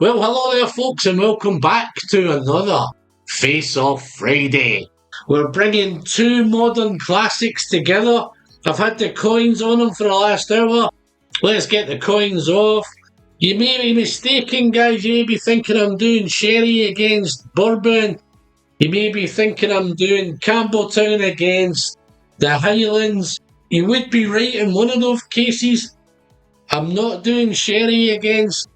Well, hello there, folks, and welcome back to another Face Off Friday. We're bringing two modern classics together. I've had the coins on them for the last hour. Let's get the coins off. You may be mistaken, guys. You may be thinking I'm doing sherry against bourbon. You may be thinking I'm doing Campbeltown against the Highlands. You would be right in one of those cases. I'm not doing sherry against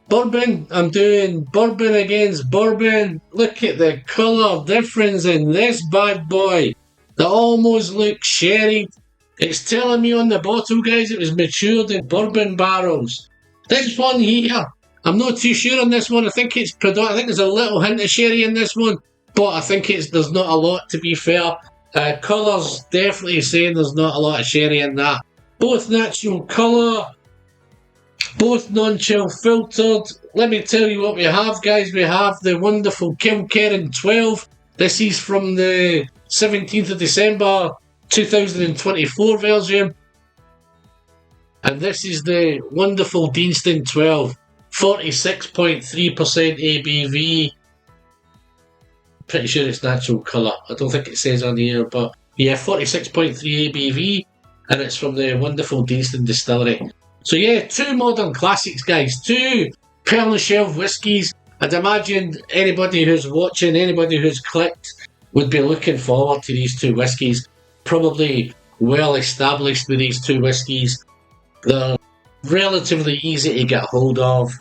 bourbon. I'm doing bourbon against bourbon. Look at the colour difference in this bad boy. That almost looks sherry. It's telling me on the bottle, guys, it was matured in bourbon barrels. This one here, I'm not too sure on this one. I think there's a little hint of sherry in this one, but I think there's not a lot, to be fair. Colours definitely saying there's not a lot of sherry in that. Both natural colour, both non-chill filtered. Let me tell you what we have, guys. We have the wonderful Kilkerran 12. This is from the 17th of December 2024 version. And this is the wonderful Deanston 12. 46.3% ABV. Pretty sure it's natural colour. I don't think it says on here, but yeah, 46.3 ABV. And it's from the wonderful Deanston distillery. So yeah, two modern classics, guys. Two permashelf whiskies. I'd imagine anybody who's watching, anybody who's clicked, would be looking forward to these two whiskies. Probably well established with these two whiskies. They're relatively easy to get hold of.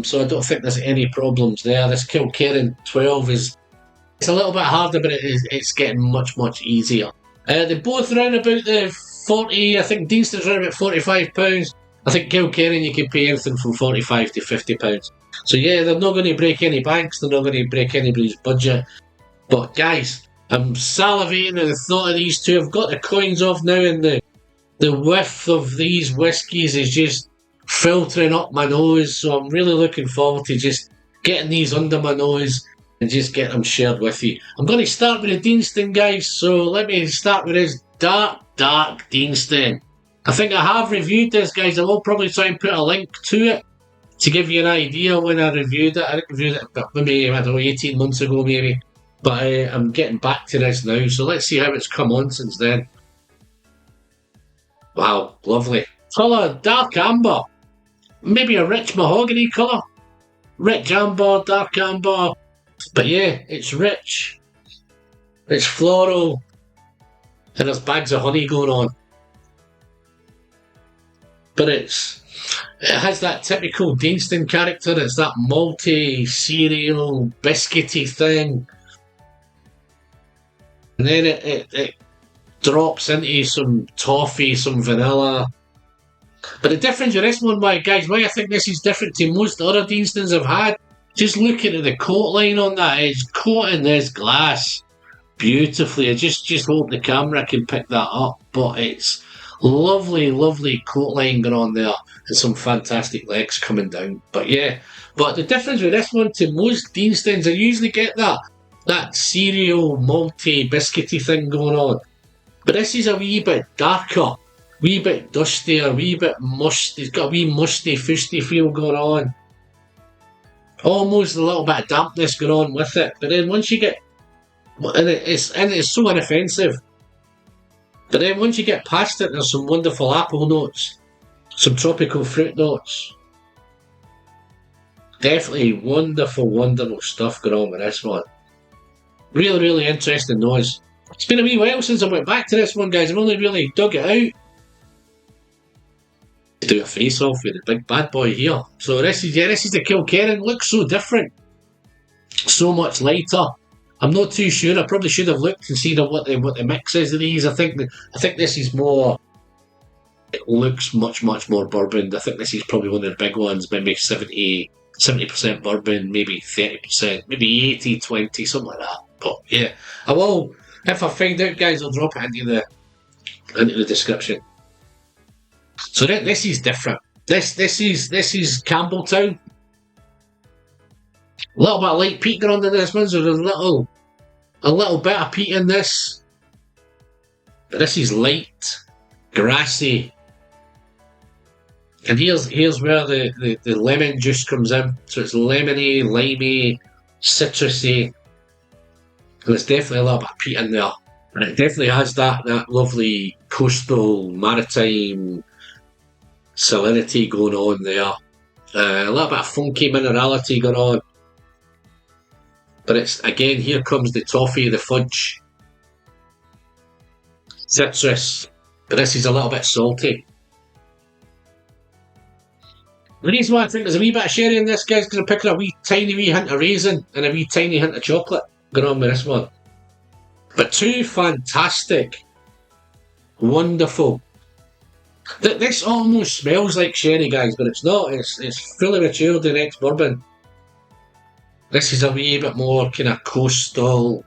So I don't think there's any problems there. This Kilkerran 12 it's a little bit harder, but it's getting much, much easier. They're both around about the 40, I think Deanston's around about £45. I think Kilkerran you can pay anything from £45 to £50. So yeah, they're not going to break any banks, they're not going to break anybody's budget. But guys, I'm salivating at the thought of these two. I've got the coins off now, and the whiff of these whiskies is just filtering up my nose. So I'm really looking forward to just getting these under my nose and just get them shared with you. I'm going to start with the Deanston, guys. So let me start with this dark Deanston. I think I have reviewed this, guys. I will probably try and put a link to it to give you an idea when I reviewed it. I reviewed it maybe, I don't know, 18 months ago maybe. But I'm getting back to this now. So let's see how it's come on since then. Wow, lovely. Colour, dark amber. Maybe a rich mahogany colour. Rich amber, dark amber. But yeah, it's rich. It's floral. And there's bags of honey going on. But it has that typical Deanston character. It's that malty, cereal, biscuity thing. And then it drops into some toffee, some vanilla. But the difference with this one, guys, why I think this is different to most other Deanstons I've had, just looking at the coat line on that, it's coating this glass beautifully. I just hope the camera can pick that up, but it's lovely, lovely coat line going on there, and some fantastic legs coming down. But yeah, but the difference with this one to most Deanstons, I usually get that cereal, malty, biscuity thing going on. But this is a wee bit darker, wee bit dustier, wee bit musty. It's got a wee musty, fusty feel going on. Almost a little bit of dampness going on with it. But then once you get, and it's so inoffensive. But then once you get past it, there's some wonderful apple notes, some tropical fruit notes. Definitely wonderful, wonderful stuff going on with this one. Really, really interesting nose. It's been a wee while since I went back to this one, guys. I've only really dug it out to do a face-off with the big bad boy here. So this is the Kilkerran. Looks so different. So much lighter. I'm not too sure. I probably should have looked and seen what the mix is of these. I think this is more. It looks much, much more bourbon. I think this is probably one of the big ones. Maybe 70% bourbon, maybe 30%, maybe 80-20, something like that. But yeah, I will. If I find out, guys, I'll drop it into the description. So this is different. This is Campbeltown. A little bit of light peat going on in this one, so there's a little bit of peat in this. But this is light, grassy, And here's where the lemon juice comes in. So it's lemony, limey, citrusy, and it's definitely a little bit of peat in there. And it definitely has that lovely coastal, maritime salinity going on there. A little bit of funky minerality going on. But it's, again, here comes the toffee, the fudge, citrus. But this is a little bit salty. The reason why I think there's a wee bit of sherry in this, guys, because I'm picking a wee tiny wee hint of raisin and a wee tiny hint of chocolate going on with this one. But two fantastic, wonderful. This almost smells like sherry, guys, but it's not. It's fully matured in ex-bourbon. This is a wee bit more kind of coastal,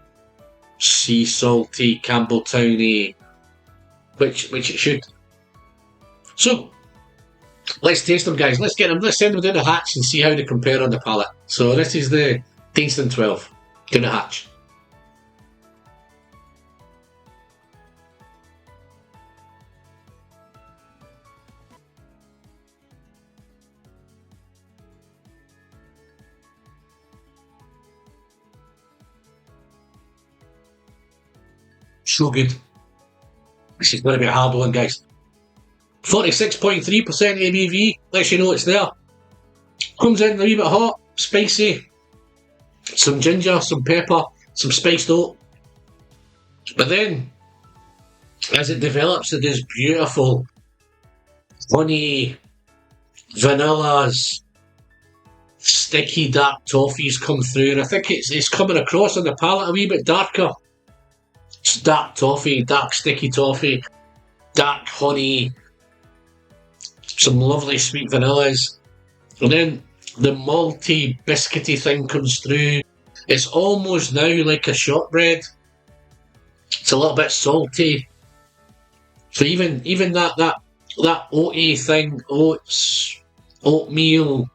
sea salty, Campbeltowny, which it should. So let's taste them, guys. Let's send them down the hatch and see how they compare on the palate. So this is the Deanston 12 down the hatch. So good. This is going to be a hard one, guys. 46.3% ABV, lets you know it's there. Comes in a wee bit hot, spicy, some ginger, some pepper, some spiced oat. But then, as it develops, it is beautiful honey, vanillas, sticky dark toffees come through, and I think it's coming across on the palate a wee bit darker. It's dark toffee, dark sticky toffee, dark honey, some lovely sweet vanillas, and then the malty, biscuity thing comes through. It's almost now like a shortbread. It's a little bit salty. So even that oaty thing, oats, oatmeal,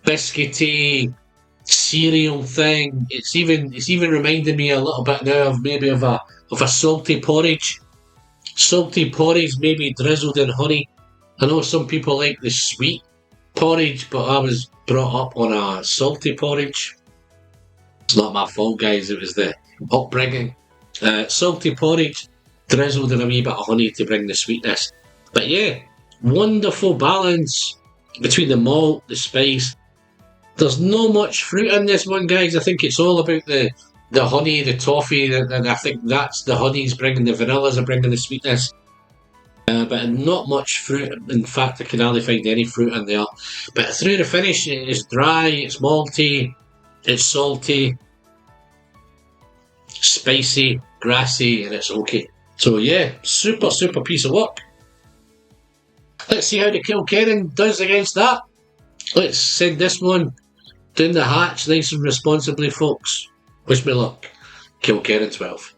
biscuity, cereal thing. It's even reminding me a little bit now of maybe of a salty porridge. Salty porridge, maybe drizzled in honey. I know some people like the sweet porridge, but I was brought up on a salty porridge. It's not my fault, guys. It was the upbringing. Salty porridge, drizzled in a wee bit of honey to bring the sweetness. But yeah, wonderful balance between the malt, the spice. There's no much fruit in this one, guys. I think it's all about the honey, the toffee, and I think that's the honey's bringing the vanillas are bringing the sweetness. But not much fruit. In fact, I can hardly find any fruit in there. But through the finish, it's dry, it's malty, it's salty, spicy, grassy, and it's okay. So yeah, super piece of work. Let's see how the Kilkerran does against that. Let's send this one down the hatch nice and responsibly, folks. Wish me luck. Kilkerran 12.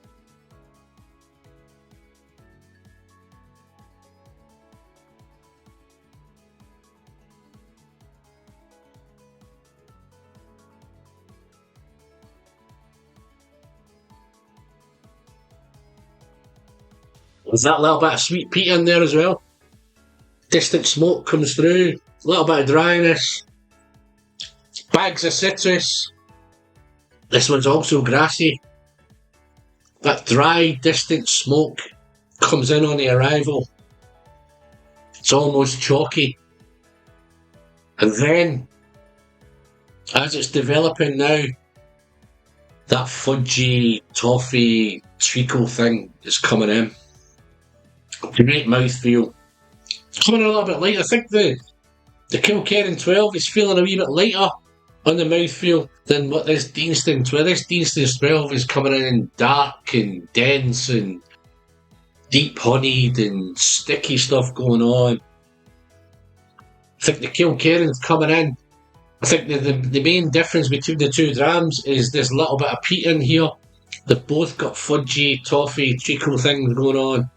There's that little bit of sweet peat in there as well. Distant smoke comes through. A little bit of dryness. Bags of citrus. This one's also grassy. That dry, distant smoke comes in on the arrival. It's almost chalky. And then, as it's developing now, that fudgy, toffee, treacle thing is coming in. Great mouthfeel. It's coming a little bit light. I think the Kilkerran 12 is feeling a wee bit lighter on the mouthfeel than what this Deanston 12. This Deanston 12 is coming in dark and dense and deep honeyed and sticky stuff going on. I think the Kilkerran's coming in. I think the main difference between the two drams is this little bit of peat in here. They've both got fudgy, toffee, treacle things going on.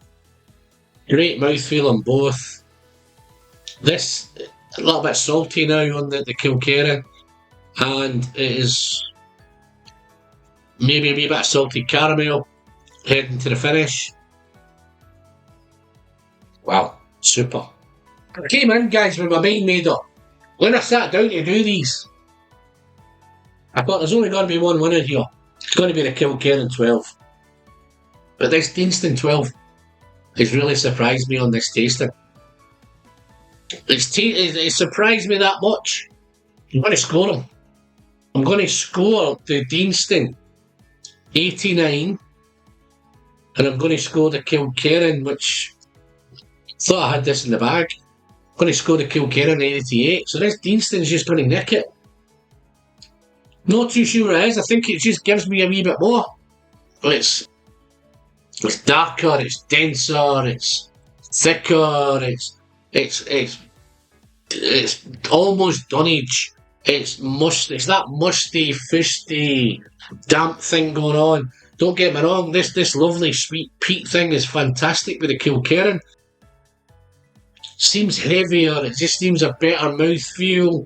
Great mouthfeel on both. This a little bit salty now on the Kilkerran, and it is maybe a wee bit of salted caramel heading to the finish. Wow, super. I came in, guys, with my mind made up. When I sat down to do these, I thought there's only going to be one winner here. It's going to be the Kilkerran 12. But this Deanston 12 has really surprised me on this tasting. It surprised me that much. I'm going to score them. I'm going to score the Deanston 89, and I'm going to score the Kilkerran, which I thought I had this in the bag. I'm going to score the Kilkerran 88. So this Deanston's just going to nick it. Not too sure what it is. I think it just gives me a wee bit more. It's darker, it's denser, it's thicker, it's almost dunnage. It's that musty, fusty, damp thing going on. Don't get me wrong, this lovely sweet peat thing is fantastic with the Kilkerran. Seems heavier, it just seems a better mouthfeel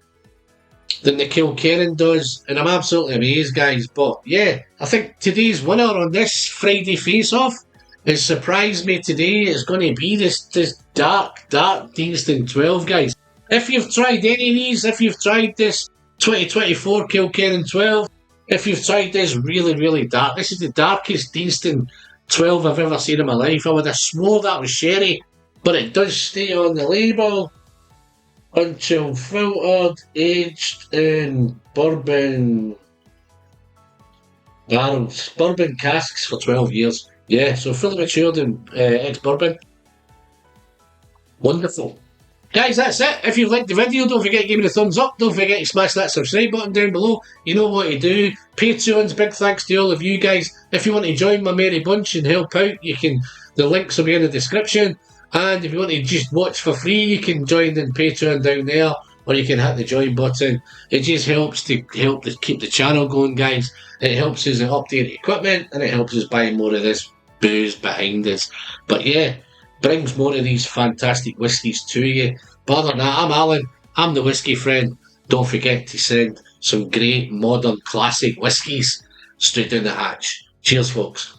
than the Kilkerran does, and I'm absolutely amazed, guys. But yeah, I think today's winner on this Friday face-off has surprised me today. It's going to be this dark Deanston 12, guys. If you've tried any of these, if you've tried this 2024 Kilkerran 12, if you've tried this really, really dark, this is the darkest Deanston 12 I've ever seen in my life. I would have swore that was sherry, but it does stay on the label until filtered, aged in bourbon barrels, bourbon casks for 12 years. Yeah, so fully matured in ex-bourbon. Wonderful. Guys, that's it. If you liked the video, don't forget to give me a thumbs up. Don't forget to smash that subscribe button down below. You know what to do. Patreons, big thanks to all of you guys. If you want to join my merry bunch and help out, you can. The links will be in the description. And if you want to just watch for free, you can join in Patreon down there, or you can hit the join button. It just helps to keep the channel going, guys. It helps us update equipment, and it helps us buy more of this booze behind us. But yeah, brings more of these fantastic whiskies to you. But other than that, I'm Alan. I'm the whiskey friend. Don't forget to send some great modern classic whiskies straight down the hatch. Cheers, folks.